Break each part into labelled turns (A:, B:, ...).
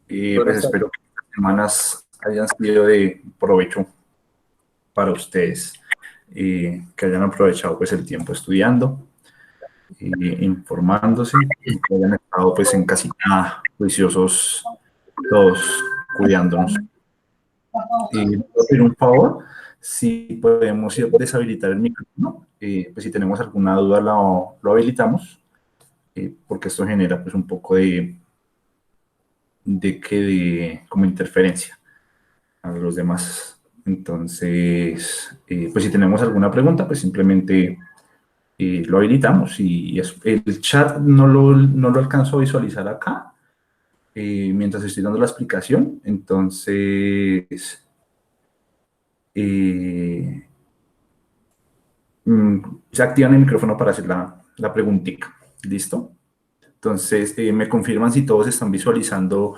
A: Pues
B: Buenas tardes.
A: espero que estas semanas hayan sido de provecho para ustedes, que hayan aprovechado pues el tiempo estudiando, informándose, y que hayan estado pues en casita juiciosos todos cuidándonos. Puedo pedir un favor, si podemos deshabilitar el micrófono, pues si tenemos alguna duda lo habilitamos, porque esto genera pues un poco de como interferencia a los demás. Entonces, pues si tenemos alguna pregunta, pues simplemente lo habilitamos y el chat no lo alcanzo a visualizar acá mientras estoy dando la explicación. Entonces, eh, mm, se activan el micrófono para hacer la preguntita. ¿Listo? Entonces, me confirman si todos están visualizando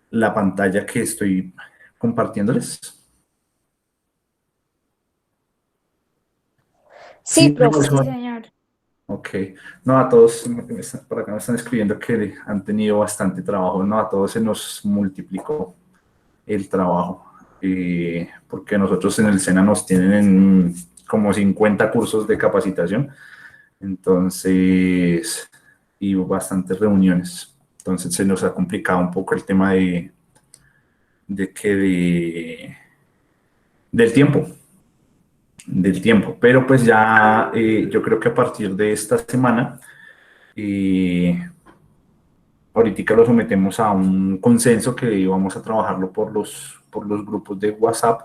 A: la pantalla que estoy compartiéndoles.
C: Sí,
A: Sí, no,
C: profe.
A: eso.
C: Sí, señor.
A: Ok, no a todos, por acá me están escribiendo que han tenido bastante trabajo, no a todos se nos multiplicó el trabajo, porque nosotros en el SENA nos tienen en como 50 cursos de capacitación, entonces, y bastantes reuniones, entonces se nos ha complicado un poco el tema de que del tiempo, pero pues ya yo creo que a partir de esta semana, eh, ahorita lo sometemos a un consenso que vamos a trabajarlo por los grupos de WhatsApp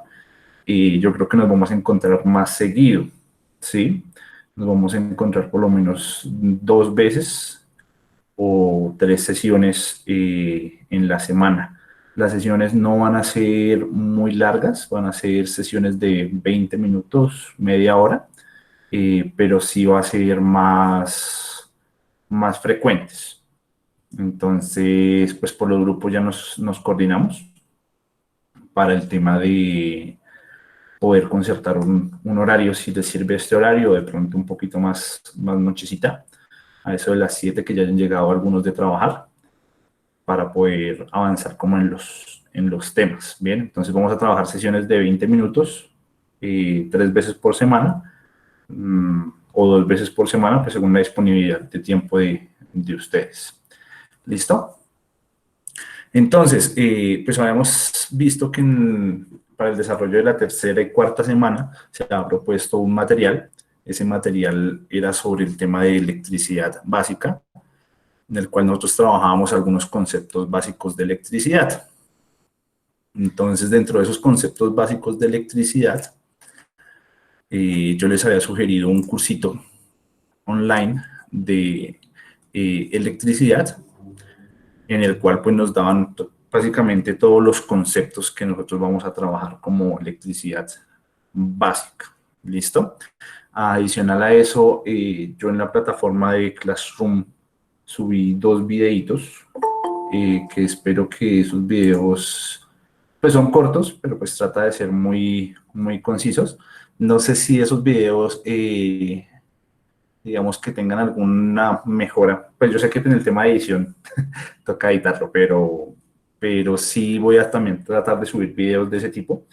A: y yo creo que nos vamos a encontrar más seguido, ¿sí? Nos vamos a encontrar por lo menos 2 veces o 3 sesiones en la semana. Las sesiones no van a ser muy largas, van a ser sesiones de 20 minutos, media hora, pero sí va a ser más frecuentes. Entonces, pues por los grupos ya nos coordinamos para el tema de poder concertar un horario, si les sirve este horario, de pronto un poquito más nochecita, a eso de las 7 que ya hayan llegado algunos de trabajar, para poder avanzar como en los temas. Bien, entonces vamos a trabajar sesiones de 20 minutos, 3 veces por semana, o 2 veces por semana, pues según la disponibilidad de tiempo de ustedes. ¿Listo? Entonces, pues habíamos visto que para el desarrollo de la tercera y cuarta semana se ha propuesto un material. Ese material era sobre el tema de electricidad básica, en el cual nosotros trabajábamos algunos conceptos básicos de electricidad. Entonces, dentro de esos conceptos básicos de electricidad, yo les había sugerido un cursito online de electricidad, en el cual pues nos daban básicamente todos los conceptos que nosotros vamos a trabajar como electricidad básica. ¿Listo? Adicional a eso, yo en la plataforma de Classroom subí 2 videitos, que espero que esos videos pues son cortos, pero pues trata de ser muy concisos. No sé si esos videos digamos que tengan alguna mejora. Pues yo sé que en el tema de edición toca editarlo, pero sí voy a también tratar de subir videos de ese tipo,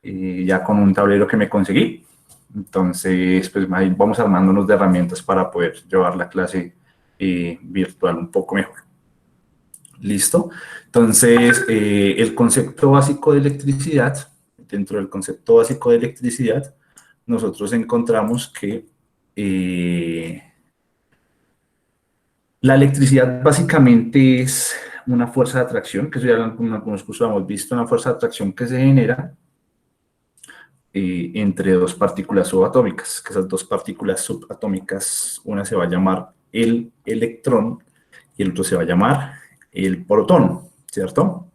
A: ya con un tablero que me conseguí. Entonces, pues ahí vamos armándonos de herramientas para poder llevar la clase virtual un poco mejor. ¿Listo? Entonces, el concepto básico de electricidad, dentro del concepto básico de electricidad, nosotros encontramos que la electricidad básicamente es una fuerza de atracción, que eso ya en algunos cursos lo hemos visto, una fuerza de atracción que se genera entre dos partículas subatómicas, que esas dos partículas subatómicas, una se va a llamar el electrón y el otro se va a llamar el protón, ¿cierto?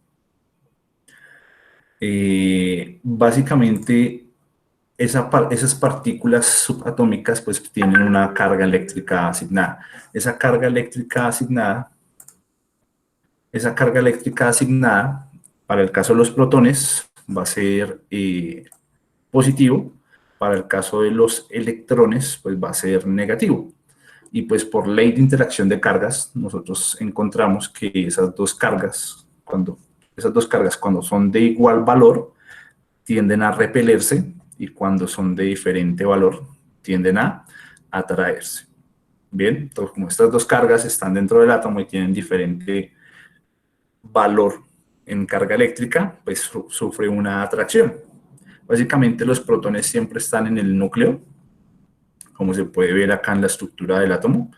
A: Básicamente, esas partículas subatómicas pues tienen una carga eléctrica asignada. Esa carga eléctrica asignada, para el caso de los protones, va a ser positivo, para el caso de los electrones, pues va a ser negativo. Y pues por ley de interacción de cargas, nosotros encontramos que esas dos cargas cuando esas dos cargas, cuando son de igual valor, tienden a repelerse y cuando son de diferente valor, tienden a atraerse. Bien, entonces como estas dos cargas están dentro del átomo y tienen diferente valor en carga eléctrica, pues sufre una atracción. Básicamente los protones siempre están en el núcleo, como se puede ver acá en la estructura del átomo,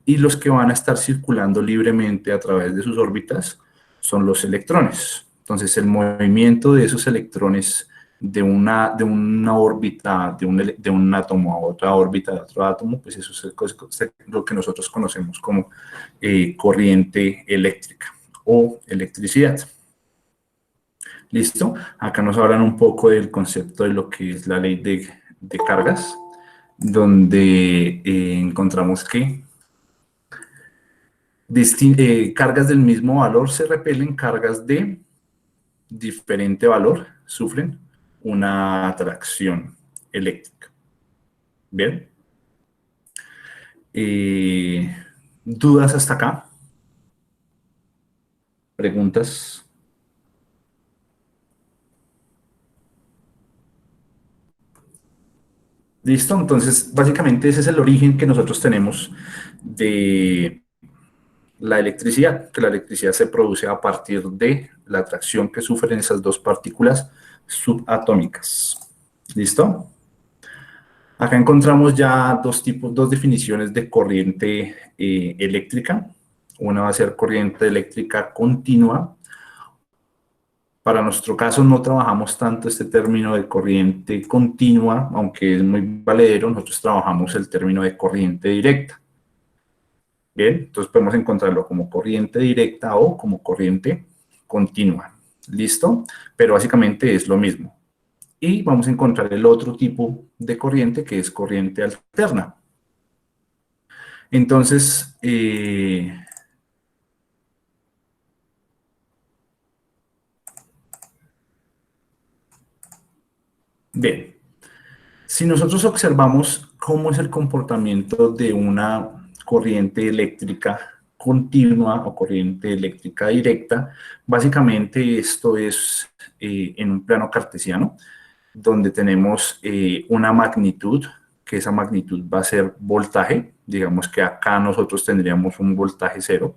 A: y los que van a estar circulando libremente a través de sus órbitas son los electrones. Entonces el movimiento de esos electrones de una órbita, de un átomo a otra órbita de otro átomo, pues eso es lo que nosotros conocemos como corriente eléctrica o electricidad. ¿Listo? Acá nos hablan un poco del concepto de lo que es la ley de cargas, donde encontramos que cargas del mismo valor se repelen, cargas de diferente valor sufren una atracción eléctrica. ¿Bien? ¿Dudas hasta acá? ¿Preguntas? ¿Listo? Entonces, básicamente ese es el origen que nosotros tenemos de la electricidad, que la electricidad se produce a partir de la atracción que sufren esas dos partículas subatómicas. ¿Listo? Acá encontramos ya dos definiciones de corriente eléctrica. Una va a ser corriente eléctrica continua. Para nuestro caso no trabajamos tanto este término de corriente continua, aunque es muy valedero, nosotros trabajamos el término de corriente directa. Bien, entonces podemos encontrarlo como corriente directa o como corriente continua. ¿Listo? Pero básicamente es lo mismo. Y vamos a encontrar el otro tipo de corriente que es corriente alterna. Entonces, bien, si nosotros observamos cómo es el comportamiento de una corriente eléctrica continua o corriente eléctrica directa, básicamente esto es en un plano cartesiano, donde tenemos una magnitud, que esa magnitud va a ser voltaje, digamos que acá nosotros tendríamos un voltaje cero,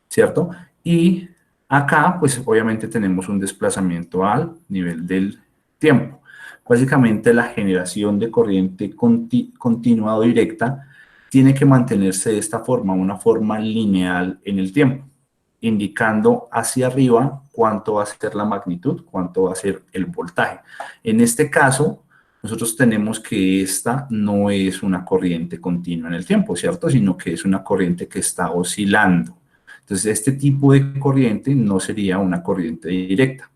A: ¿cierto? Y acá, pues obviamente tenemos un desplazamiento al nivel del tiempo. Básicamente la generación de corriente continua o directa tiene que mantenerse de esta forma, una forma lineal en el tiempo, indicando hacia arriba cuánto va a ser la magnitud, cuánto va a ser el voltaje. En este caso, nosotros tenemos que esta no es una corriente continua en el tiempo, ¿cierto? Sino que es una corriente que está oscilando. Entonces, este tipo de corriente no sería una corriente directa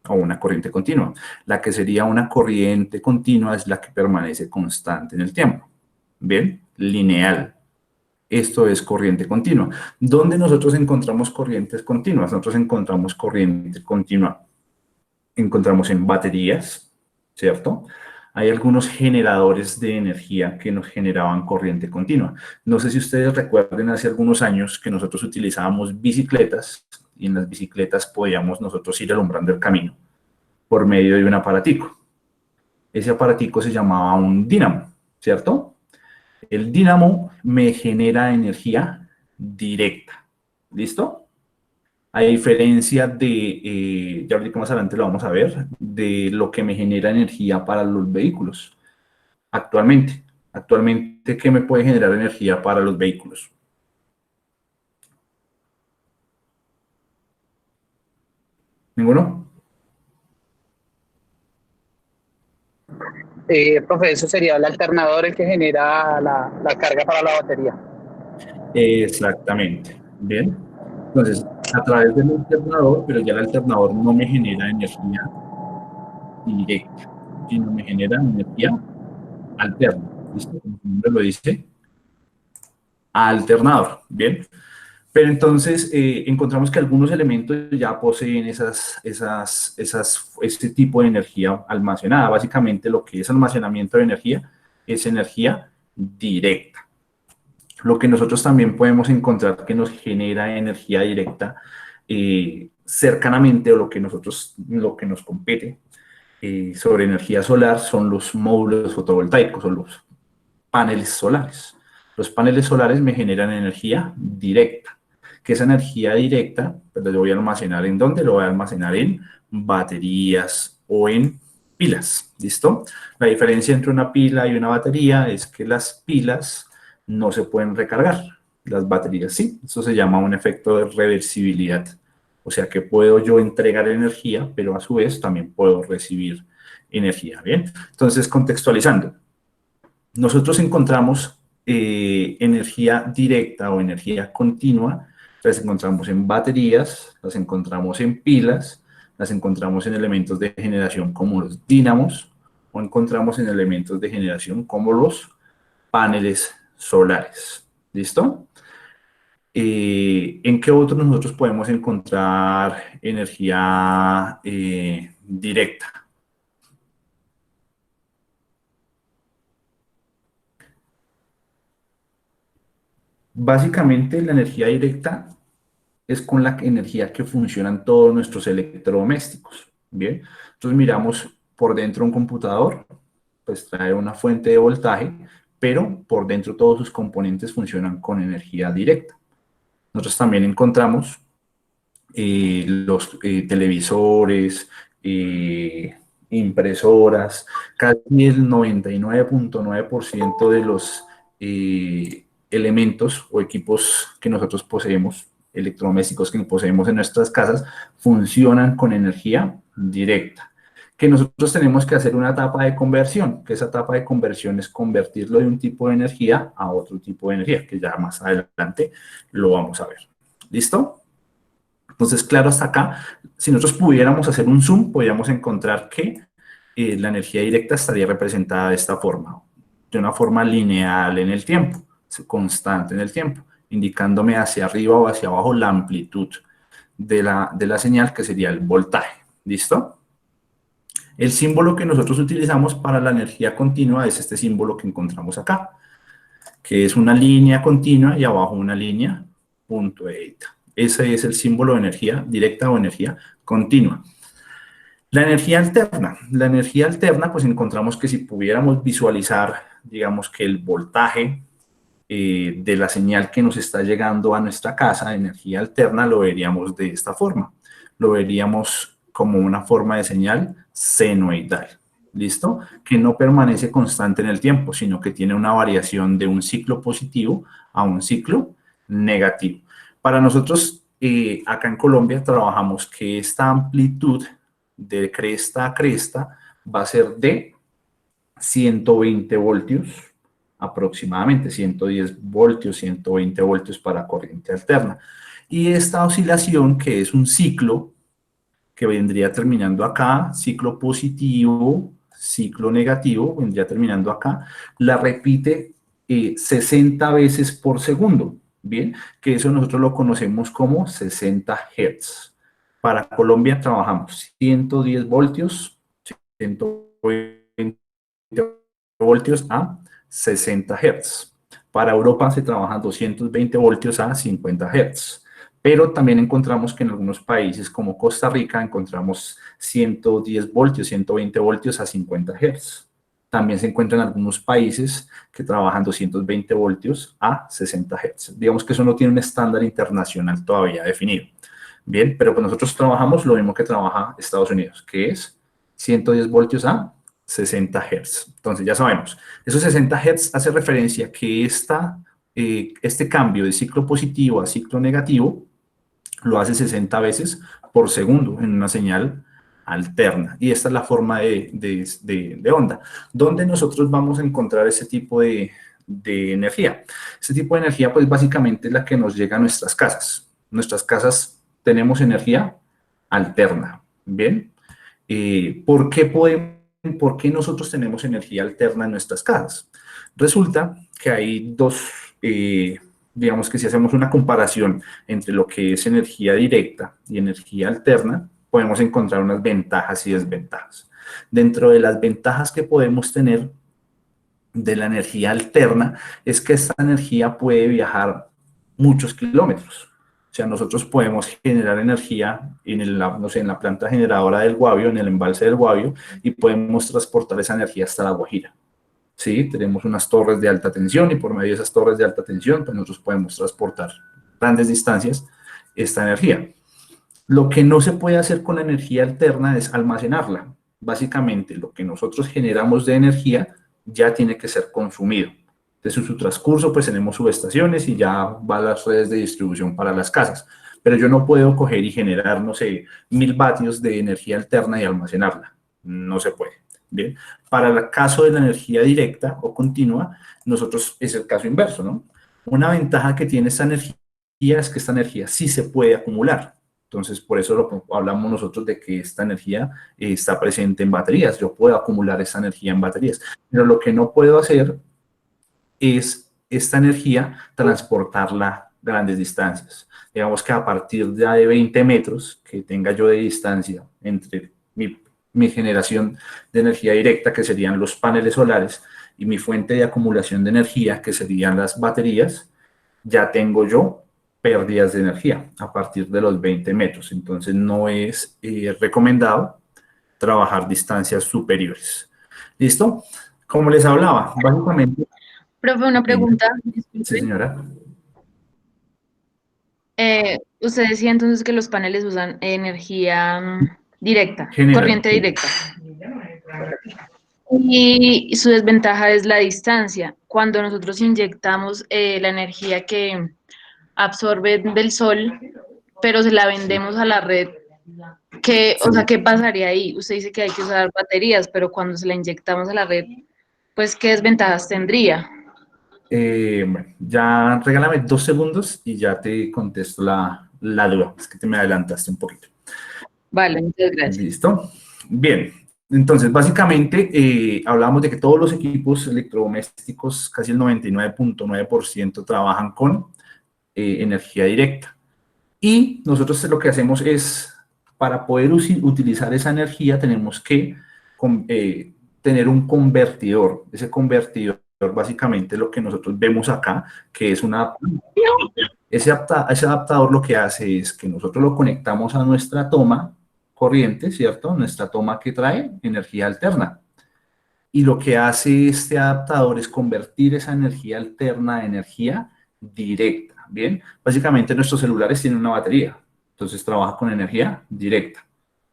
A: o una corriente continua. La que sería una corriente continua es la que permanece constante en el tiempo. ¿Bien? Lineal. Esto es corriente continua. ¿Dónde nosotros encontramos corrientes continuas? Nosotros encontramos corriente continua. Encontramos en baterías, ¿cierto? Hay algunos generadores de energía que nos generaban corriente continua. No sé si ustedes recuerden hace algunos años que nosotros utilizábamos bicicletas y en las bicicletas podíamos nosotros ir alumbrando el camino por medio de un aparatico. Ese aparatico se llamaba un dínamo, ¿cierto? El dínamo me genera energía directa. ¿Listo? A diferencia de, ya ahorita más adelante lo vamos a ver, de lo que me genera energía para los vehículos actualmente. Actualmente, ¿qué me puede generar energía para los vehículos? ¿Ninguno?
B: Profe, eso sería el alternador el que genera la carga para la batería.
A: Exactamente. Bien. Entonces, a través del alternador, pero ya el alternador no me genera energía directa, sino me genera energía alterna. ¿Listo? Como su nombre lo dice, alternador. Bien. Pero entonces encontramos que algunos elementos ya poseen este tipo de energía almacenada. Básicamente lo que es almacenamiento de energía es energía directa. Lo que nosotros también podemos encontrar que nos genera energía directa cercanamente, o lo que nos compete sobre energía solar son los módulos fotovoltaicos o los paneles solares. Los paneles solares me generan energía directa, que esa energía directa, pues la voy a almacenar ¿en dónde? Lo voy a almacenar en baterías o en pilas, ¿listo? La diferencia entre una pila y una batería es que las pilas no se pueden recargar, las baterías sí. Eso se llama un efecto de reversibilidad. O sea que puedo yo entregar energía, pero a su vez también puedo recibir energía, ¿bien? Entonces, contextualizando, nosotros encontramos energía directa o energía continua, las encontramos en baterías, las encontramos en pilas, las encontramos en elementos de generación como los dínamos, o encontramos en elementos de generación como los paneles solares. ¿Listo? ¿En qué otros nosotros podemos encontrar energía directa? Básicamente la energía directa es con la energía que funcionan todos nuestros electrodomésticos. Bien, entonces miramos por dentro un computador, pues trae una fuente de voltaje, pero por dentro todos sus componentes funcionan con energía directa. Nosotros también encontramos los televisores, impresoras, casi el 99.9% de los elementos o equipos que nosotros poseemos, electrodomésticos que poseemos en nuestras casas, funcionan con energía directa. Que nosotros tenemos que hacer una etapa de conversión, que esa etapa de conversión es convertirlo de un tipo de energía a otro tipo de energía, que ya más adelante lo vamos a ver. ¿Listo? Entonces, claro, hasta acá, si nosotros pudiéramos hacer un zoom, podríamos encontrar que la energía directa estaría representada de esta forma, de una forma lineal en el tiempo, constante en el tiempo, indicándome hacia arriba o hacia abajo la amplitud de la señal, que sería el voltaje. ¿Listo? El símbolo que nosotros utilizamos para la energía continua es este símbolo que encontramos acá, que es una línea continua y abajo una línea punto de eta. Ese es el símbolo de energía directa o energía continua. La energía alterna, pues encontramos que si pudiéramos visualizar, digamos que el voltaje de la señal que nos está llegando a nuestra casa, energía alterna, lo veríamos de esta forma. Lo veríamos como una forma de señal senoidal. ¿Listo? Que no permanece constante en el tiempo, sino que tiene una variación de un ciclo positivo a un ciclo negativo. Para nosotros, acá en Colombia, trabajamos que esta amplitud de cresta a cresta va a ser de 120 voltios, aproximadamente 110 voltios, 120 voltios para corriente alterna. Y esta oscilación, que es un ciclo, que vendría terminando acá, ciclo positivo, ciclo negativo, vendría terminando acá, la repite 60 veces por segundo, ¿bien? Que eso nosotros lo conocemos como 60 Hz. Para Colombia trabajamos 110 voltios, 120 voltios a 60 Hz. Para Europa se trabajan 220 voltios a 50 Hz. Pero también encontramos que en algunos países como Costa Rica encontramos 110 voltios, 120 voltios a 50 Hz. También se encuentran algunos países que trabajan 220 voltios a 60 Hz. Digamos que eso no tiene un estándar internacional todavía definido. Bien, pero pues nosotros trabajamos lo mismo que trabaja Estados Unidos, que es 110 voltios a 60 Hz. Entonces ya sabemos, esos 60 Hz hace referencia que este cambio de ciclo positivo a ciclo negativo lo hace 60 veces por segundo en una señal alterna. Y esta es la forma de onda. ¿Dónde nosotros vamos a encontrar ese tipo de energía? Ese tipo de energía, pues básicamente es la que nos llega a nuestras casas. Nuestras casas tenemos energía alterna, ¿bien? ¿Por qué nosotros tenemos energía alterna en nuestras casas? Resulta que hay dos, digamos que si hacemos una comparación entre lo que es energía directa y energía alterna, podemos encontrar unas ventajas y desventajas. Dentro de las ventajas que podemos tener de la energía alterna es que esta energía puede viajar muchos kilómetros, sea, nosotros podemos generar energía no sé, en la planta generadora del Guavio, en el embalse del Guavio, y podemos transportar esa energía hasta La Guajira. ¿Sí? Tenemos unas torres de alta tensión y por medio de esas torres de alta tensión, pues nosotros podemos transportar grandes distancias esta energía. Lo que no se puede hacer con la energía alterna es almacenarla. Básicamente, lo que nosotros generamos de energía ya tiene que ser consumido. Entonces, en su transcurso, pues tenemos subestaciones y ya va a las redes de distribución para las casas. Pero yo no puedo coger y generar, no sé, 1000 vatios de energía alterna y almacenarla. No se puede. Bien. Para el caso de la energía directa o continua, nosotros es el caso inverso, ¿no? Una ventaja que tiene esta energía es que esta energía sí se puede acumular. Entonces, por eso hablamos nosotros de que esta energía está presente en baterías. Yo puedo acumular esa energía en baterías. Pero lo que no puedo hacer es esta energía transportarla a grandes distancias. Digamos que a partir de 20 metros que tenga yo de distancia entre mi generación de energía directa, que serían los paneles solares, y mi fuente de acumulación de energía, que serían las baterías, ya tengo yo pérdidas de energía a partir de los 20 metros. Entonces, no es recomendado trabajar distancias superiores. ¿Listo? Como les hablaba, básicamente...
C: Profe, una pregunta,
A: Sí,
C: disculpe.
A: señora.
C: Usted decía entonces que los paneles usan energía directa,
A: General.
C: corriente directa. Y su desventaja es la distancia. Cuando nosotros inyectamos la energía que absorbe del sol, pero se la vendemos a la red, o sea, ¿qué pasaría ahí? Usted dice que hay que usar baterías, pero cuando se la inyectamos a la red, pues, ¿qué desventajas tendría?
A: Bueno, ya regálame 2 segundos y ya te contesto la duda. Es que te me adelantaste un poquito.
C: Vale, muchas gracias.
A: ¿Listo? Bien. Entonces, básicamente, hablábamos de que todos los equipos electrodomésticos, casi el 99.9%, trabajan con energía directa. Y nosotros lo que hacemos es, para poder utilizar esa energía, tenemos que tener un convertidor. Ese convertidor, básicamente, lo que nosotros vemos acá, que es un adaptador. Ese adaptador lo que hace es que nosotros lo conectamos a nuestra toma corriente, ¿cierto? Nuestra toma que trae energía alterna. Y lo que hace este adaptador es convertir esa energía alterna a energía directa, ¿bien? Básicamente nuestros celulares tienen una batería, entonces trabaja con energía directa.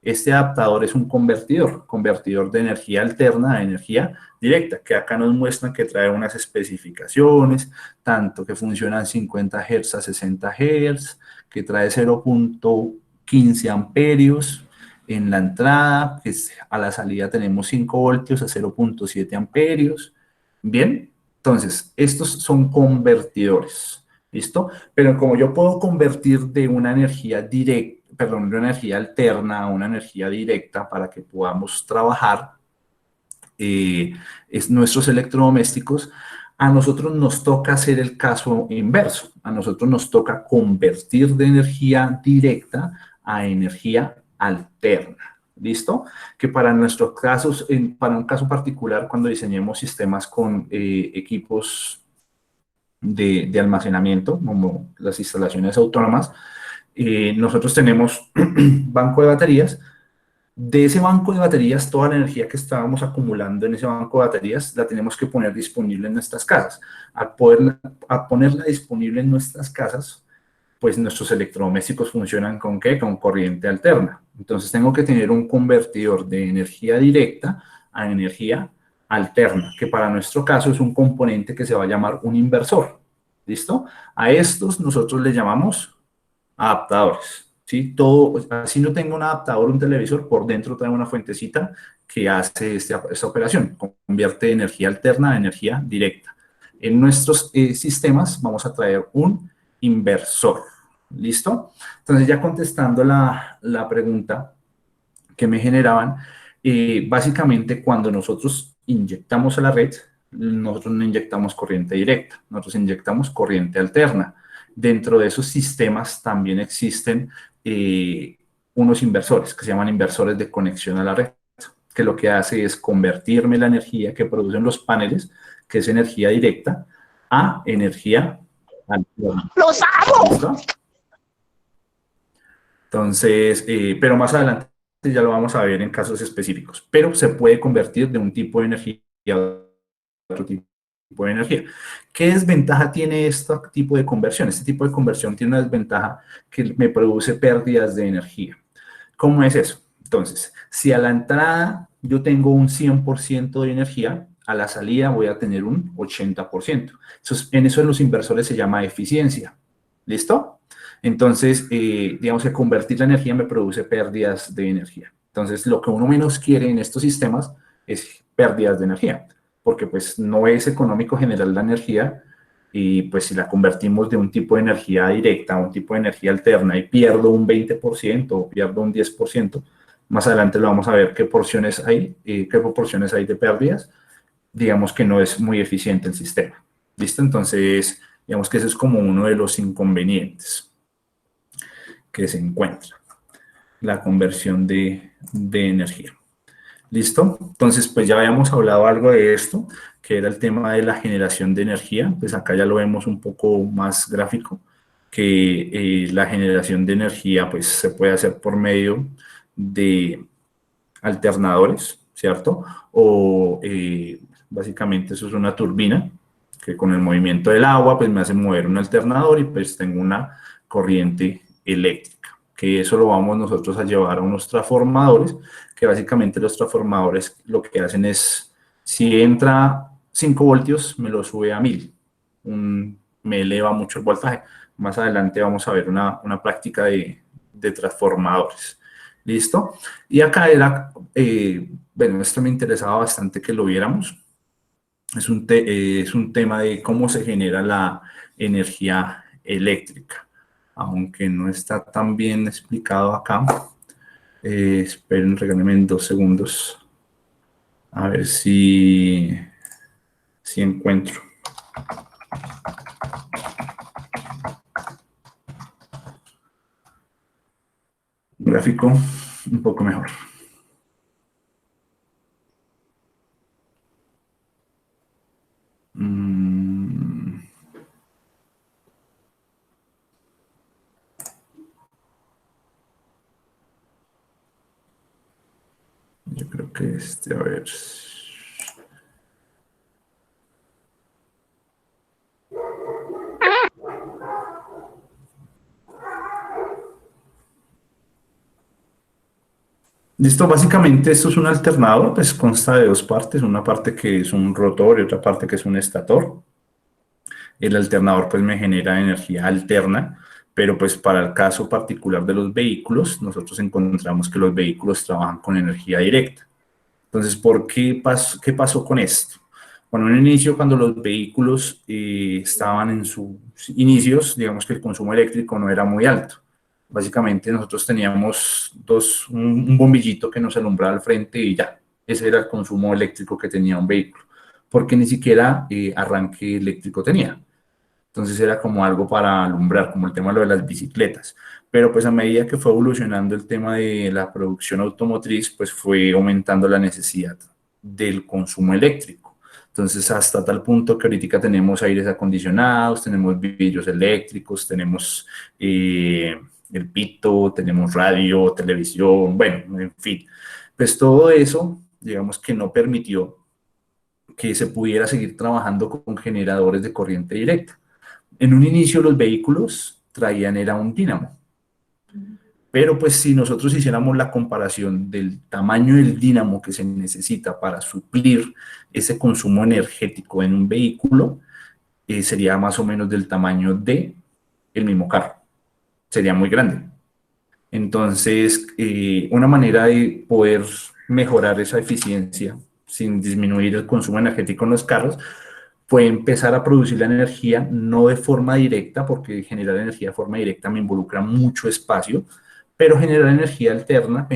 A: Este adaptador es un convertidor de energía alterna a energía directa, que acá nos muestran que trae unas especificaciones, tanto que funcionan 50 Hz a 60 Hz, que trae 0.15 amperios, en la entrada, pues a la salida tenemos 5 voltios a 0.7 amperios. Bien, entonces, estos son convertidores, ¿listo? Pero como yo puedo convertir de una energía directa, perdón, de una energía alterna a una energía directa para que podamos trabajar nuestros electrodomésticos, a nosotros nos toca hacer el caso inverso. A nosotros nos toca convertir de energía directa a energía alterna, ¿listo? Que para nuestros casos, para un caso particular, cuando diseñemos sistemas con equipos de almacenamiento, como las instalaciones autónomas, nosotros tenemos banco de baterías. De ese banco de baterías, toda la energía que estábamos acumulando en ese banco de baterías la tenemos que poner disponible en nuestras casas. Al ponerla disponible en nuestras casas, pues nuestros electrodomésticos funcionan ¿con qué? Con corriente alterna. Entonces tengo que tener un convertidor de energía directa a energía alterna, que para nuestro caso es un componente que se va a llamar un inversor. ¿Listo? A estos nosotros le llamamos adaptadores. ¿Sí? Todo, si no tengo un adaptador, un televisor, por dentro trae una fuentecita que hace esta operación, convierte energía alterna a energía directa. En nuestros sistemas vamos a traer un inversor. ¿Listo? Entonces, ya contestando la pregunta que me generaban, básicamente cuando nosotros inyectamos a la red, nosotros no inyectamos corriente directa, nosotros inyectamos corriente alterna. Dentro de esos sistemas también existen unos inversores que se llaman inversores de conexión a la red, que lo que hace es convertirme la energía que producen los paneles, que es energía directa, a energía alterna.
B: ¡Los amo!
A: ¿Listo? Entonces, pero más adelante ya lo vamos a ver en casos específicos, pero se puede convertir de un tipo de energía a otro tipo de energía. ¿Qué desventaja tiene este tipo de conversión? Este tipo de conversión tiene una desventaja que me produce pérdidas de energía. ¿Cómo es eso? Entonces, si a la entrada yo tengo un 100% de energía, a la salida voy a tener un 80%. En eso en los inversores se llama eficiencia. ¿Listo? Entonces, digamos que convertir la energía me produce pérdidas de energía. Entonces, lo que uno menos quiere en estos sistemas es pérdidas de energía, porque pues no es económico generar la energía y pues si la convertimos de un tipo de energía directa a un tipo de energía alterna y pierdo un 20% o pierdo un 10%, más adelante lo vamos a ver qué porciones hay, qué proporciones hay de pérdidas, digamos que no es muy eficiente el sistema. ¿Listo? Entonces, digamos que ese es como uno de los inconvenientes que se encuentra, la conversión de energía. ¿Listo? Entonces, pues ya habíamos hablado algo de esto, que era el tema de la generación de energía. Pues acá ya lo vemos un poco más gráfico, que la generación de energía pues se puede hacer por medio de alternadores, ¿cierto? O básicamente eso es una turbina, que con el movimiento del agua pues me hace mover un alternador y pues tengo una corriente eléctrica, que eso lo vamos nosotros a llevar a unos transformadores, que básicamente los transformadores lo que hacen es, si entra 5 voltios, me lo sube a 1000, me eleva mucho el voltaje. Más adelante vamos a ver una práctica de transformadores. ¿Listo? Y acá era, bueno, esto me interesaba bastante que lo viéramos. Es un tema de cómo se genera la energía eléctrica, aunque no está tan bien explicado acá. Esperen, regálenme 2 segundos. A ver si encuentro. Gráfico un poco mejor. Yo creo que a ver. Listo, básicamente esto es un alternador, pues consta de 2 partes, una parte que es un rotor y otra parte que es un estator. El alternador pues me genera energía alterna, pero pues para el caso particular de los vehículos, nosotros encontramos que los vehículos trabajan con energía directa. Entonces, ¿qué pasó con esto? Bueno, en un inicio, cuando los vehículos estaban en sus inicios, digamos que el consumo eléctrico no era muy alto. Básicamente nosotros teníamos un bombillito que nos alumbraba al frente y ya, ese era el consumo eléctrico que tenía un vehículo, porque ni siquiera arranque eléctrico tenía. Entonces era como algo para alumbrar, como el tema de lo de las bicicletas. Pero pues a medida que fue evolucionando el tema de la producción automotriz, pues fue aumentando la necesidad del consumo eléctrico. Entonces hasta tal punto que ahorita tenemos aires acondicionados, tenemos vidrios eléctricos, tenemos el pito, tenemos radio, televisión, bueno, en fin. Pues todo eso, digamos que no permitió que se pudiera seguir trabajando con generadores de corriente directa. En un inicio los vehículos traían era un dínamo, pero pues si nosotros hiciéramos la comparación del tamaño del dínamo que se necesita para suplir ese consumo energético en un vehículo, sería más o menos del tamaño de el mismo carro, sería muy grande. Entonces, una manera de poder mejorar esa eficiencia sin disminuir el consumo energético en los carros fue empezar a producir la energía no de forma directa, porque generar energía de forma directa me involucra mucho espacio, pero generar energía alterna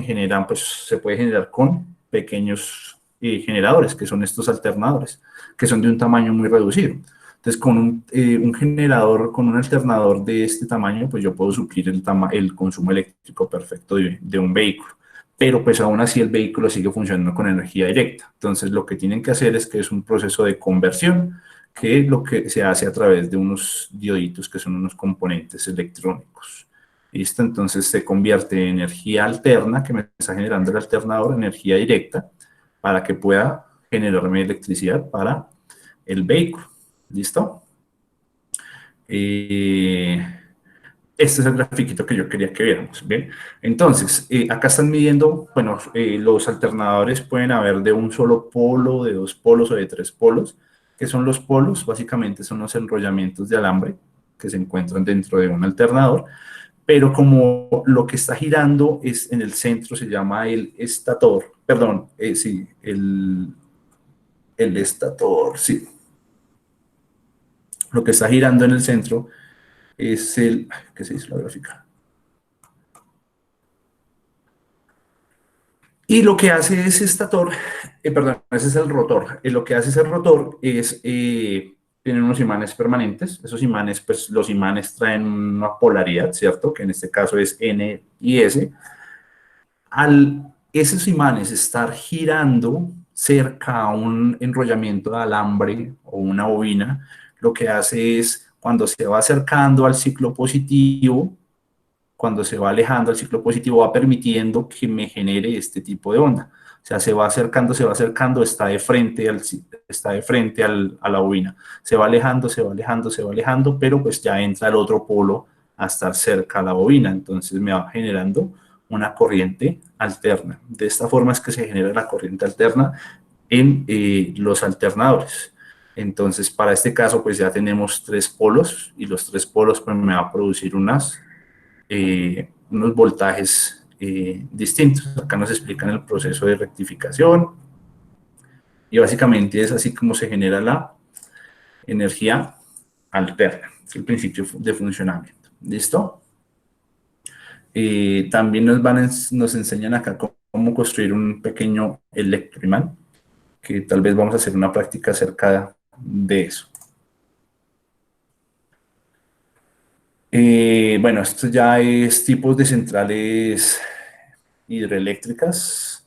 A: pues, se puede generar con pequeños generadores, que son estos alternadores, que son de un tamaño muy reducido. Entonces, con un generador, con un alternador de este tamaño, pues yo puedo suplir el consumo eléctrico perfecto de un vehículo. Pero pues aún así el vehículo sigue funcionando con energía directa. Entonces, lo que tienen que hacer es que es un proceso de conversión, que lo que se hace a través de unos dioditos que son unos componentes electrónicos. ¿Listo? Entonces se convierte en energía alterna que me está generando el alternador, energía directa, para que pueda generarme electricidad para el vehículo. ¿Listo? Este es el grafiquito que yo quería que viéramos, ¿bien? Entonces, acá están midiendo, bueno, los alternadores pueden haber de un solo polo, de dos polos o de tres polos. ¿Qué son los polos? Básicamente son los enrollamientos de alambre que se encuentran dentro de un alternador, pero como lo que está girando es en el centro, se llama el estator, perdón, sí, el estator, sí. Lo que está girando en el centro es el, ¿qué se dice la gráfica? Y lo que hace ese estator, perdón, ese es el rotor. Lo que hace ese rotor es, tienen unos imanes permanentes. Esos imanes, pues los imanes traen una polaridad, ¿cierto? Que en este caso es N y S. Al esos imanes estar girando cerca a un enrollamiento de alambre o una bobina, lo que hace es, cuando se va acercando al ciclo positivo, cuando se va alejando el ciclo positivo, va permitiendo que me genere este tipo de onda. O sea, se va acercando, está de frente, a la bobina. Se va alejando, se va alejando, se va alejando, pero pues ya entra el otro polo a estar cerca a la bobina. Entonces me va generando una corriente alterna. De esta forma es que se genera la corriente alterna en los alternadores. Entonces, para este caso, pues ya tenemos tres polos y los tres polos pues me va a producir unos voltajes distintos. Acá nos explican el proceso de rectificación y básicamente es así como se genera la energía alterna, es el principio de funcionamiento. ¿Listo? También nos enseñan acá cómo construir un pequeño electroimán, que tal vez vamos a hacer una práctica acerca de eso. Bueno, esto ya es tipos de centrales hidroeléctricas.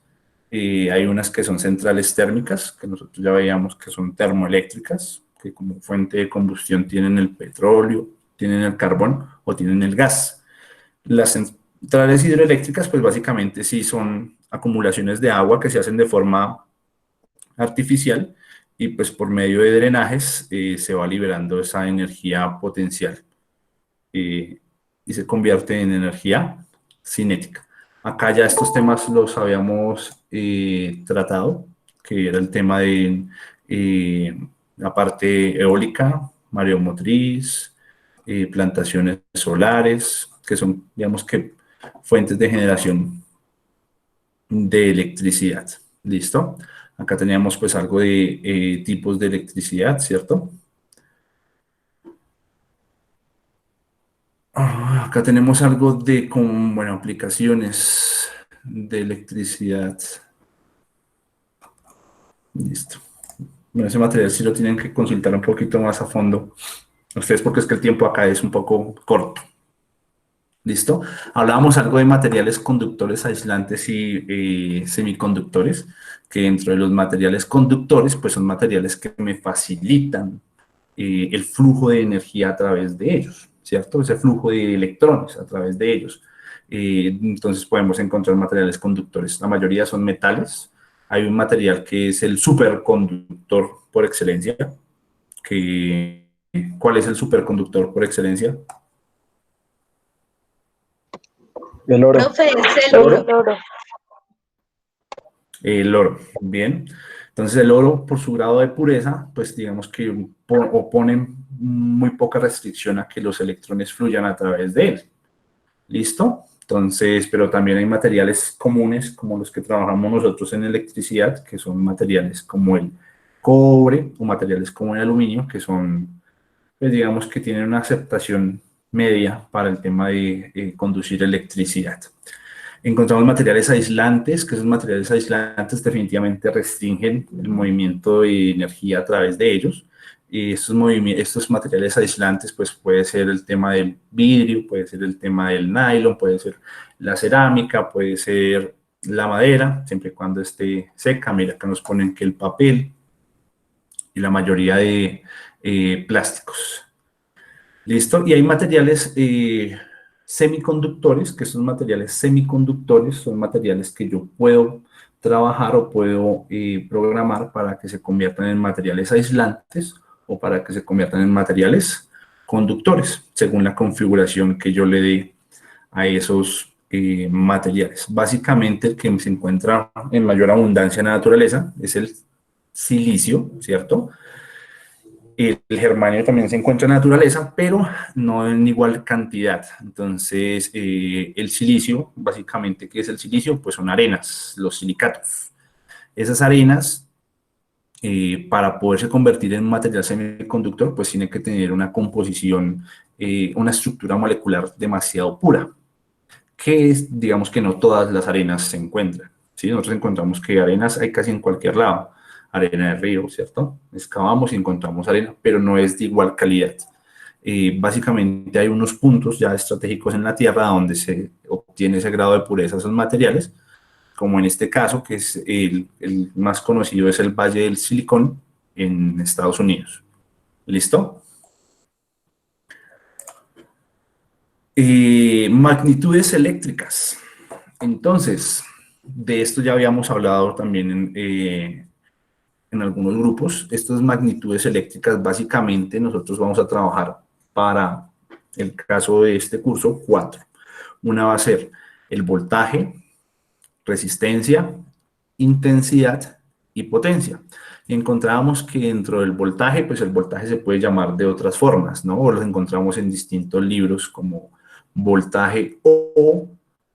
A: Hay unas que son centrales térmicas, que nosotros ya veíamos que son termoeléctricas, que como fuente de combustión tienen el petróleo, tienen el carbón o tienen el gas. Las centrales hidroeléctricas, pues básicamente sí son acumulaciones de agua que se hacen de forma artificial y pues por medio de drenajes se va liberando esa energía potencial y se convierte en energía cinética. Acá ya estos temas los habíamos tratado, que era el tema de la parte eólica, mareomotriz, plantaciones solares, que son, digamos que, fuentes de generación de electricidad. ¿Listo? Acá teníamos pues algo de tipos de electricidad, ¿cierto? Acá tenemos algo de, bueno, aplicaciones de electricidad. Listo. Bueno, ese material sí lo tienen que consultar un poquito más a fondo ustedes porque es que el tiempo acá es un poco corto. ¿Listo? Hablábamos algo de materiales conductores aislantes y semiconductores, que dentro de los materiales conductores, pues son materiales que me facilitan el flujo de energía a través de ellos, ¿cierto? Ese flujo de electrones a través de ellos. Entonces podemos encontrar materiales conductores. La mayoría son metales. Hay un material que es el superconductor por excelencia. ¿Cuál es el superconductor por excelencia?
D: El oro.
E: Profe, es el oro.
A: El oro, bien. Entonces el oro, por su grado de pureza, pues digamos que opone muy poca restricción a que los electrones fluyan a través de él. ¿Listo? Entonces, pero también hay materiales comunes, como los que trabajamos nosotros en electricidad, que son materiales como el cobre o materiales como el aluminio, que son, pues digamos que tienen una aceptación media para el tema de conducir electricidad. Encontramos materiales aislantes, que esos materiales aislantes definitivamente restringen el movimiento de energía a través de ellos. Y estos materiales aislantes, pues puede ser el tema del vidrio, puede ser el tema del nylon, puede ser la cerámica, puede ser la madera, siempre y cuando esté seca. Mira, acá nos ponen que el papel y la mayoría de plásticos. ¿Listo? Y hay materiales semiconductores, que estos materiales semiconductores son materiales que yo puedo trabajar o puedo programar para que se conviertan en materiales aislantes o para que se conviertan en materiales conductores, según la configuración que yo le dé a esos materiales. Básicamente el que se encuentra en mayor abundancia en la naturaleza es el silicio, ¿cierto? El germanio también se encuentra en la naturaleza, pero no en igual cantidad. Entonces, el silicio, básicamente, ¿qué es el silicio? Pues son arenas, los silicatos. Esas arenas, para poderse convertir en un material semiconductor, pues tiene que tener una composición, una estructura molecular demasiado pura, que es, digamos que no todas las arenas se encuentran, ¿sí? Nosotros encontramos que arenas hay casi en cualquier lado, arena de río, ¿cierto? Excavamos y encontramos arena, pero no es de igual calidad. Básicamente hay unos puntos ya estratégicos en la Tierra donde se obtiene ese grado de pureza de esos materiales, como en este caso, que es el más conocido, es el Valle del Silicón en Estados Unidos. ¿Listo? Magnitudes eléctricas. Entonces, de esto ya habíamos hablado también en algunos grupos. Estas magnitudes eléctricas, básicamente, nosotros vamos a trabajar para el caso de este curso, 4. Una va a ser el voltaje, resistencia, intensidad y potencia. Y encontramos que dentro del voltaje, pues el voltaje se puede llamar de otras formas, ¿no? O los encontramos en distintos libros como voltaje o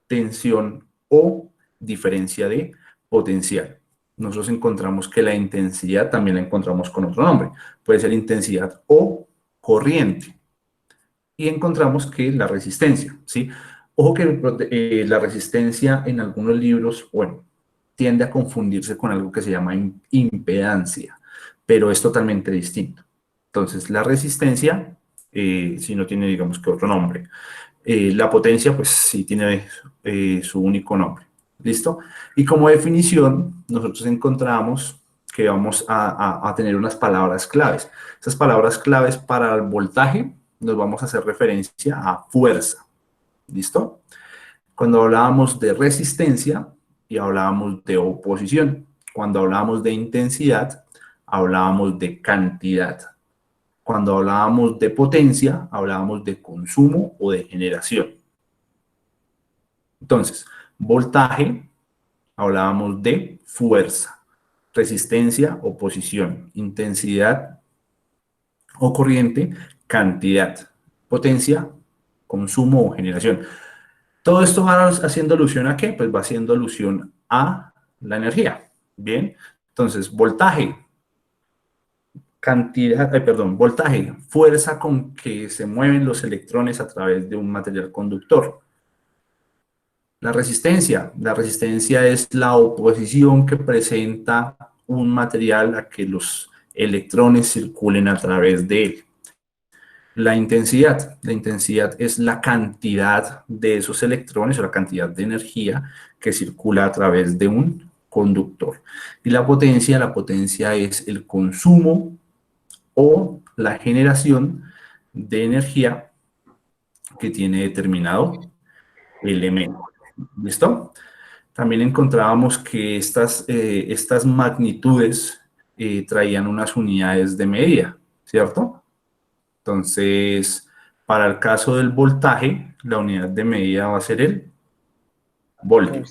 A: tensión o diferencia de potencial. Nosotros encontramos que la intensidad también la encontramos con otro nombre. Puede ser intensidad o corriente. Y encontramos que la resistencia, ¿sí? Ojo que la resistencia en algunos libros, bueno, tiende a confundirse con algo que se llama impedancia, pero es totalmente distinto. Entonces, la resistencia, si no tiene, digamos que otro nombre. La potencia, pues sí tiene su único nombre. ¿Listo? Y como definición, nosotros encontramos que vamos a tener unas palabras claves. Esas palabras claves para el voltaje nos vamos a hacer referencia a fuerza. ¿Listo? Cuando hablábamos de resistencia y hablábamos de oposición. Cuando hablábamos de intensidad, hablábamos de cantidad. Cuando hablábamos de potencia, hablábamos de consumo o de generación. Entonces, voltaje, hablábamos de fuerza. Resistencia, oposición. Intensidad o corriente, cantidad. Potencia, consumo o generación. Todo esto va haciendo alusión ¿a qué? Pues va haciendo alusión a la energía. Bien, entonces voltaje, voltaje, fuerza con que se mueven los electrones a través de un material conductor. La resistencia es la oposición que presenta un material a que los electrones circulen a través de él. La intensidad es la cantidad de esos electrones o la cantidad de energía que circula a través de un conductor. Y la potencia es el consumo o la generación de energía que tiene determinado elemento. ¿Listo? También encontrábamos que estas magnitudes traían unas unidades de medida, ¿cierto? Entonces, para el caso del voltaje, la unidad de medida va a ser el voltio.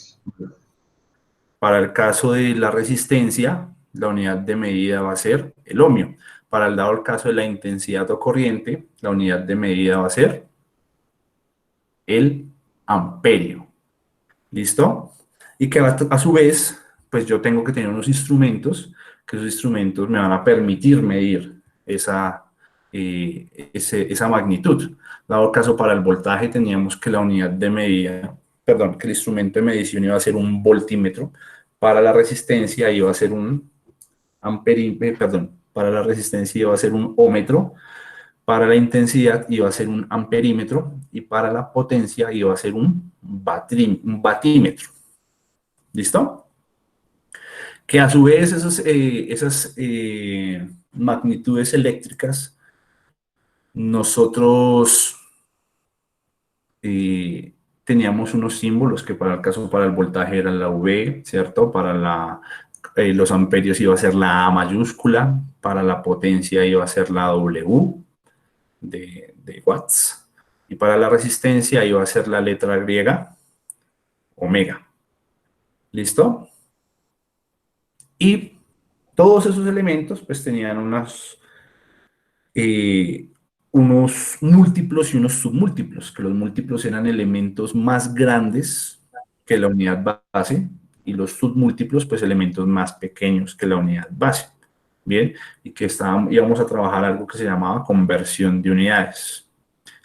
A: Para el caso de la resistencia, la unidad de medida va a ser el ohmio. Para el dado el caso de la intensidad o corriente, la unidad de medida va a ser el amperio. ¿Listo? Y que a su vez, pues yo tengo que tener unos instrumentos, que esos instrumentos me van a permitir medir esa magnitud. Dado el caso para el voltaje, teníamos que la unidad de medida, perdón, que el instrumento de medición iba a ser un voltímetro. Para la resistencia iba a ser un para la resistencia iba a ser un ómetro. Para la intensidad iba a ser un amperímetro y para la potencia iba a ser un batímetro. ¿Listo? Que a su vez esas magnitudes eléctricas nosotros teníamos unos símbolos que para el caso, para el voltaje era la V, ¿cierto? Para los amperios iba a ser la A mayúscula, para la potencia iba a ser la W de watts, y para la resistencia iba a ser la letra griega, omega. ¿Listo? Y todos esos elementos pues tenían unos múltiplos y unos submúltiplos, que los múltiplos eran elementos más grandes que la unidad base y los submúltiplos pues elementos más pequeños que la unidad base. Bien, y que íbamos a trabajar algo que se llamaba conversión de unidades.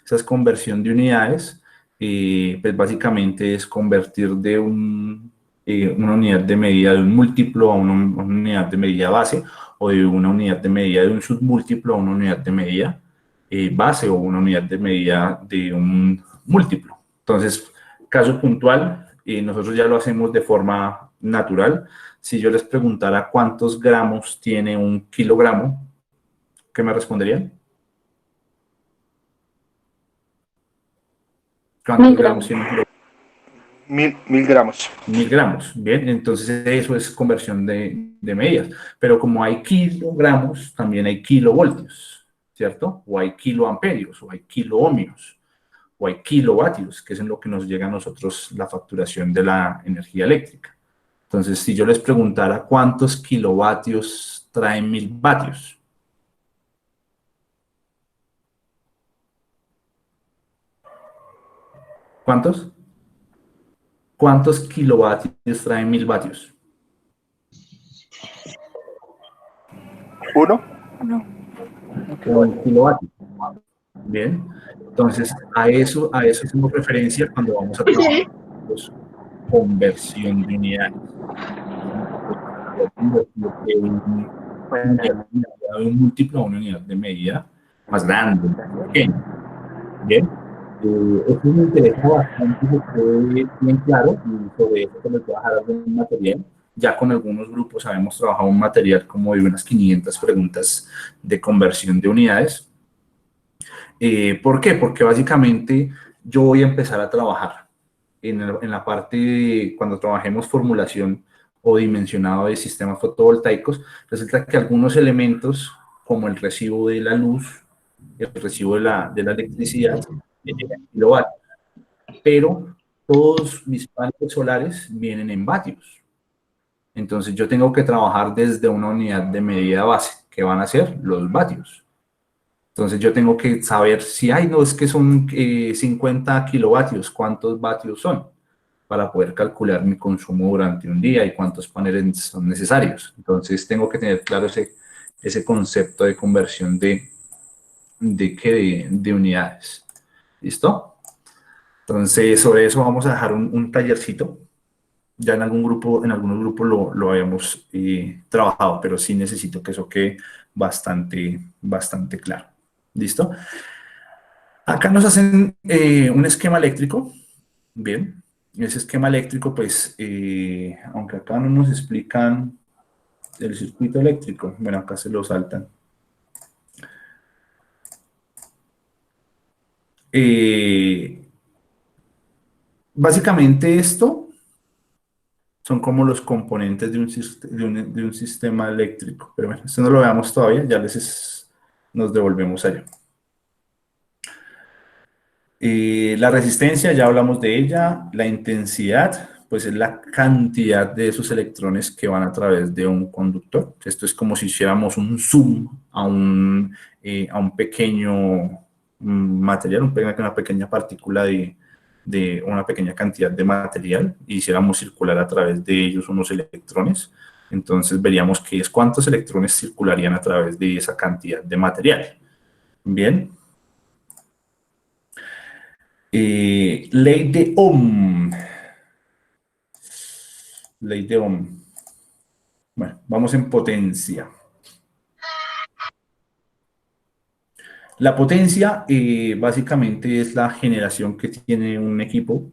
A: Esa conversión de unidades pues básicamente es convertir de una unidad de medida de un múltiplo a una unidad de medida base, o de una unidad de medida de un submúltiplo a una unidad de medida base, o una unidad de medida de un múltiplo. Entonces, caso puntual, nosotros ya lo hacemos de forma natural. Si yo les preguntara cuántos gramos tiene un kilogramo, ¿qué me responderían? ¿Cuántos gramos tiene un kilogramo?
D: 1000 gramos.
A: 1000 gramos, bien, entonces eso es conversión de medidas, pero como hay kilogramos, también hay kilovoltios, ¿cierto? O hay kiloamperios, o hay kiloohmios, o hay kilovatios, que es en lo que nos llega a nosotros la facturación de la energía eléctrica. Entonces, si yo les preguntara cuántos kilovatios traen 1000 vatios, ¿cuántos? ¿Cuántos kilovatios traen 1000 vatios?
D: ¿Uno?
A: Un kilovatio. Bien, entonces a eso hacemos referencia cuando vamos a trabajar conversión de unidades. De un múltiplo a una unidad de medida más grande, más pequeña. Bien, esto me interesa bastante, que quede bien claro, y sobre eso les voy a dejar algún material. Ya con algunos grupos habíamos trabajado un material como de unas 500 preguntas de conversión de unidades. ¿Por qué? Porque básicamente yo voy a empezar a trabajar en la parte, cuando trabajemos formulación o dimensionado de sistemas fotovoltaicos, resulta que algunos elementos, como el recibo de la luz, el recibo de la electricidad, en kilovatios, pero todos mis paneles solares vienen en vatios. Entonces yo tengo que trabajar desde una unidad de medida base, que van a ser los vatios. Entonces yo tengo que saber si, no, es que son 50 kilovatios, ¿cuántos vatios son? Para poder calcular mi consumo durante un día y cuántos paneles son necesarios. Entonces tengo que tener claro ese concepto de conversión de unidades. ¿Listo? Entonces sobre eso vamos a dejar un tallercito. Ya en algunos grupos lo habíamos trabajado, pero sí necesito que eso quede bastante claro. ¿Listo? Acá nos hacen un esquema eléctrico. Bien, ese esquema eléctrico, pues, aunque acá no nos explican el circuito eléctrico, bueno, acá se lo saltan. Básicamente esto son como los componentes de un sistema eléctrico. Pero bueno, esto no lo veamos todavía, ya nos devolvemos allá. La resistencia, ya hablamos de ella. La intensidad, pues es la cantidad de esos electrones que van a través de un conductor. Esto es como si hiciéramos un zoom a un pequeño material, una pequeña partícula de una pequeña cantidad de material, y hiciéramos circular a través de ellos unos electrones. Entonces veríamos que es cuántos electrones circularían a través de esa cantidad de material. Bien. Ley de Ohm. Ley de Ohm. Bueno, vamos en potencia. La potencia básicamente es la generación que tiene un equipo.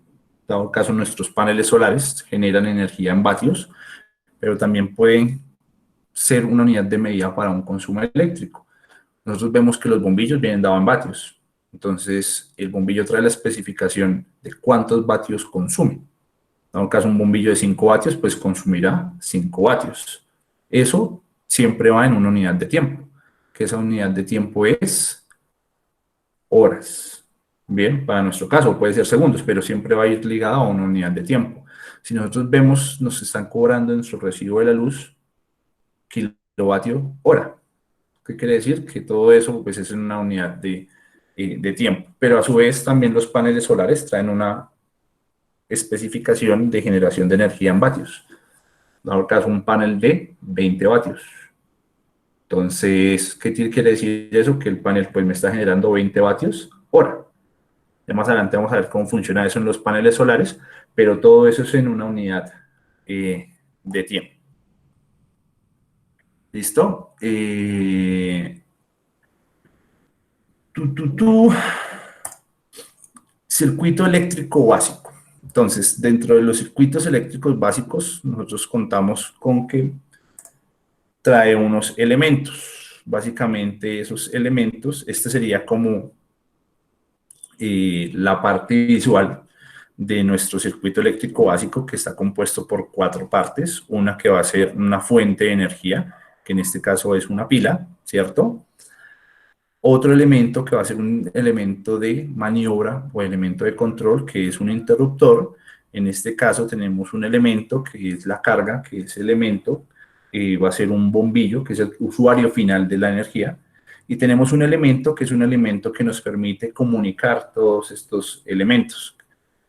A: Dado el caso, nuestros paneles solares generan energía en vatios, pero también pueden ser una unidad de medida para un consumo eléctrico. Nosotros vemos que los bombillos vienen dados en vatios. Entonces, el bombillo trae la especificación de cuántos vatios consume. En el caso, un bombillo de 5 vatios, pues consumirá 5 vatios. Eso siempre va en una unidad de tiempo, que esa unidad de tiempo es horas. Bien, para nuestro caso puede ser segundos, pero siempre va a ir ligado a una unidad de tiempo. Si nosotros vemos, nos están cobrando en su recibo de la luz kilovatio hora. ¿Qué quiere decir? Que todo eso pues, es en una unidad de tiempo. Pero a su vez también los paneles solares traen una especificación de generación de energía en vatios. En el caso, un panel de 20 vatios. Entonces, ¿qué quiere decir eso? Que el panel pues, me está generando 20 vatios hora. Ya más adelante vamos a ver cómo funciona eso en los paneles solares, pero todo eso es en una unidad de tiempo. ¿Listo? Circuito eléctrico básico. Entonces, dentro de los circuitos eléctricos básicos, nosotros contamos con que trae unos elementos. Básicamente, esos elementos, este sería como la parte visual de nuestro circuito eléctrico básico, que está compuesto por 4 partes. Una que va a ser una fuente de energía, que en este caso es una pila, ¿cierto? Otro elemento que va a ser un elemento de maniobra o elemento de control, que es un interruptor. En este caso tenemos un elemento que es la carga, que es el elemento, va a ser un bombillo, que es el usuario final de la energía. Y tenemos un elemento que es un elemento que nos permite comunicar todos estos elementos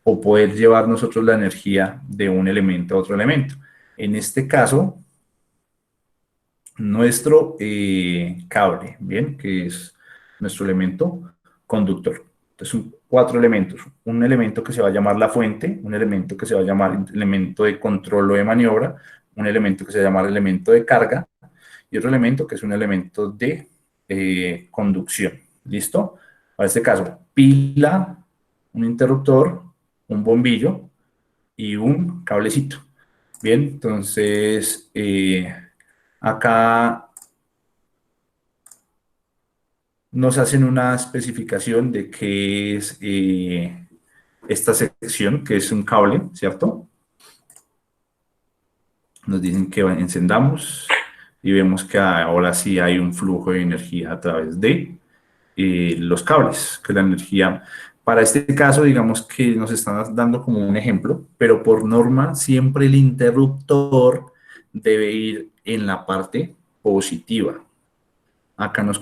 A: o poder llevar nosotros la energía de un elemento a otro elemento. En este caso, nuestro cable, ¿bien? Que es nuestro elemento conductor. Entonces, son 4 elementos. Un elemento que se va a llamar la fuente, un elemento que se va a llamar elemento de control o de maniobra, un elemento que se va a llamar elemento de carga y otro elemento que es un elemento de conducción. ¿Listo? Para este caso, pila, un interruptor, un bombillo y un cablecito. Bien, entonces acá nos hacen una especificación de qué es esta sección, que es un cable, ¿cierto? Nos dicen que encendamos y vemos que ahora sí hay un flujo de energía a través de los cables, que la energía, para este caso, digamos que nos están dando como un ejemplo, pero por norma siempre el interruptor debe ir en la parte positiva. Acá nos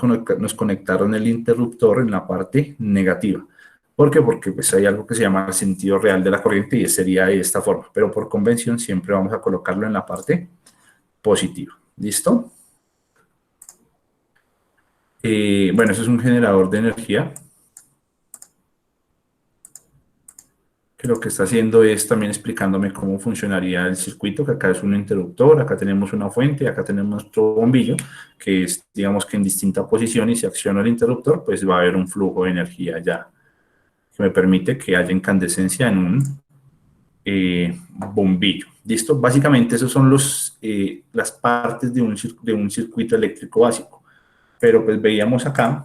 A: conectaron el interruptor en la parte negativa. ¿Por qué? Porque pues, hay algo que se llama el sentido real de la corriente y sería de esta forma, pero por convención siempre vamos a colocarlo en la parte positiva. ¿Listo? Bueno, eso es un generador de energía, que lo que está haciendo es también explicándome cómo funcionaría el circuito, que acá es un interruptor, acá tenemos una fuente, acá tenemos nuestro bombillo, que es, digamos que en distinta posición, y si acciono el interruptor, pues va a haber un flujo de energía ya, que me permite que haya incandescencia en un bombillo. ¿Listo? Básicamente, esos son las partes de un circuito eléctrico básico. Pero pues veíamos acá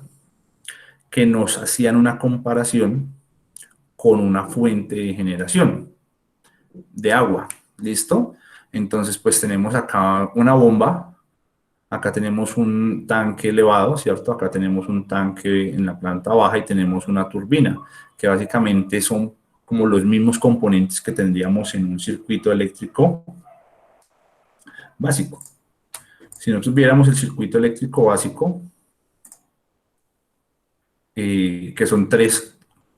A: que nos hacían una comparación con una fuente de generación de agua. ¿Listo? Entonces, pues tenemos acá una bomba, acá tenemos un tanque elevado, ¿cierto? Acá tenemos un tanque en la planta baja y tenemos una turbina, que básicamente son como los mismos componentes que tendríamos en un circuito eléctrico básico. Si nosotros viéramos el circuito eléctrico básico, que son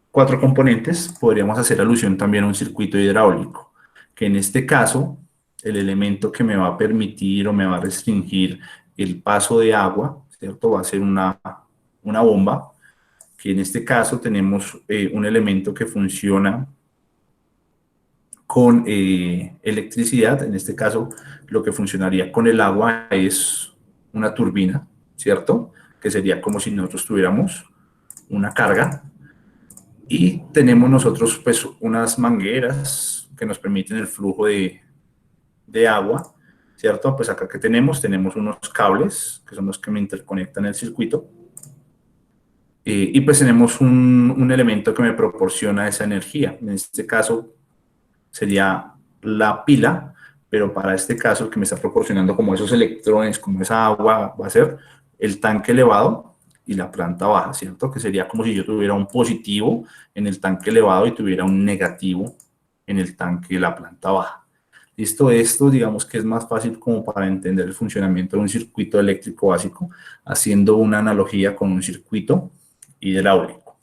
A: 4 componentes, podríamos hacer alusión también a un circuito hidráulico, que en este caso, el elemento que me va a permitir o me va a restringir el paso de agua, ¿cierto? Va a ser una bomba, que en este caso tenemos un elemento que funciona con electricidad. En este caso, lo que funcionaría con el agua es una turbina, ¿cierto? Que sería como si nosotros tuviéramos una carga. Y tenemos nosotros pues unas mangueras que nos permiten el flujo de agua, ¿cierto? Pues acá que tenemos unos cables que son los que me interconectan el circuito. Y pues tenemos un elemento que me proporciona esa energía. En este caso sería la pila, pero para este caso que me está proporcionando como esos electrones, como esa agua, va a ser el tanque elevado y la planta baja, ¿cierto? Que sería como si yo tuviera un positivo en el tanque elevado y tuviera un negativo en el tanque de la planta baja. Listo, esto digamos que es más fácil como para entender el funcionamiento de un circuito eléctrico básico, haciendo una analogía con un circuito hidráulico.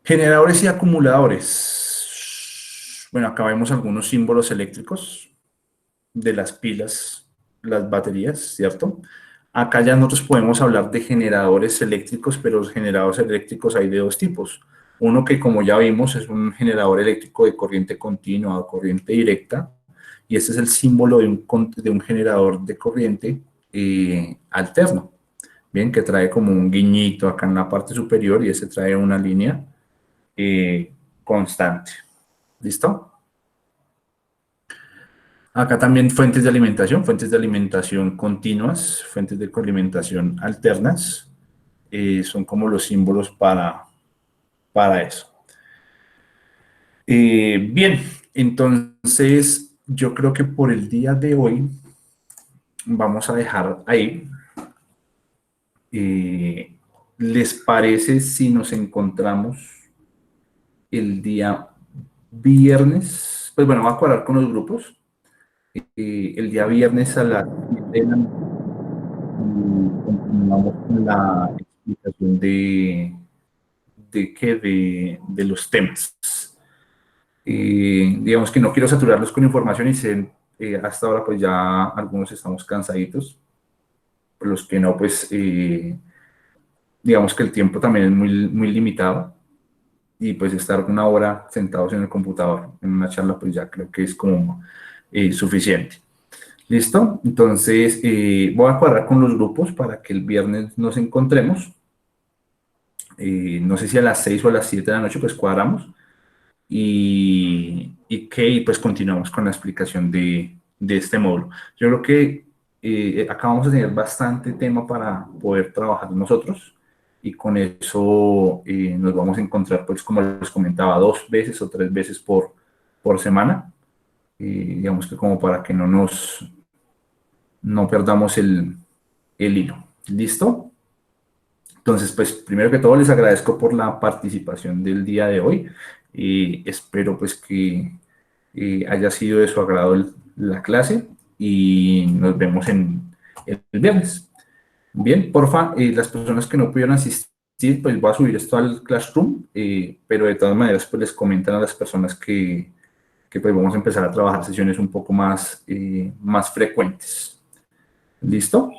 A: Generadores y acumuladores. Bueno, acá vemos algunos símbolos eléctricos de las pilas, las baterías, ¿cierto? Acá ya nosotros podemos hablar de generadores eléctricos, pero los generadores eléctricos hay de dos tipos. Uno que, como ya vimos, es un generador eléctrico de corriente continua o corriente directa, y este es el símbolo de un generador de corriente alterno, bien, que trae como un guiñito acá en la parte superior y ese trae una línea constante. ¿Listo? Acá también fuentes de alimentación continuas, fuentes de alimentación alternas, son como los símbolos para eso. Bien, entonces yo creo que por el día de hoy vamos a dejar ahí. ¿Les parece si nos encontramos el día viernes? Pues bueno, voy a cuadrar con los grupos. El día viernes a las 7 de la noche y continuamos con la explicación de los temas. Digamos que no quiero saturarlos con información y hasta ahora pues ya algunos estamos cansaditos. Los que no, pues digamos que el tiempo también es muy limitado y pues estar una hora sentados en el computador en una charla pues ya creo que es como suficiente. ¿Listo? Entonces voy a cuadrar con los grupos para que el viernes nos encontremos. No sé si a las 6 o a las 7 de la noche pues cuadramos y pues continuamos con la explicación de este módulo. Yo creo que acá vamos a tener bastante tema para poder trabajar nosotros y con eso nos vamos a encontrar, pues como les comentaba, 2 veces o 3 veces por semana. Digamos que como para que no perdamos el hilo. ¿Listo? Entonces, pues primero que todo les agradezco por la participación del día de hoy y espero pues que haya sido de su agrado la clase y nos vemos el viernes. Bien, porfa, las personas que no pudieron asistir, pues voy a subir esto al Classroom, pero de todas maneras pues les comentan a las personas que pues vamos a empezar a trabajar sesiones un poco más frecuentes. ¿Listo?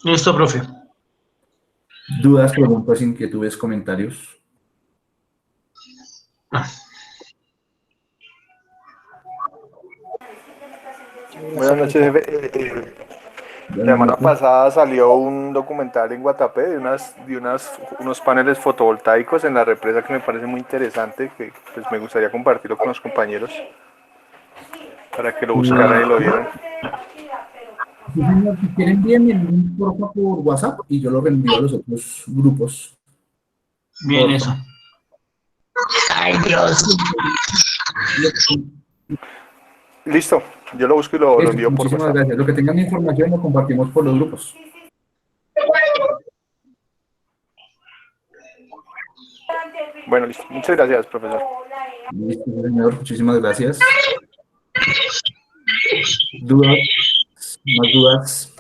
E: Listo, profe.
A: ¿Dudas, preguntas, inquietudes, comentarios?
D: Buenas noches, jefe. La semana pasada salió un documental en Guatapé de unos paneles fotovoltaicos en la represa que me parece muy interesante, que pues me gustaría compartirlo con los compañeros para que lo buscaran y lo vieran.
A: Sí, señor, si quieren envíenme el link por WhatsApp y yo lo reenvío a los otros grupos.
E: Bien, eso. Ay, Dios.
D: Listo, yo lo busco y lo envío por
A: Muchísimas
D: WhatsApp.
A: gracias. Lo que tengan información lo compartimos por los grupos.
D: Bueno, listo. Muchas gracias, profesor.
A: Listo, señor. Muchísimas gracias. ¿Dudas? ¿Más dudas?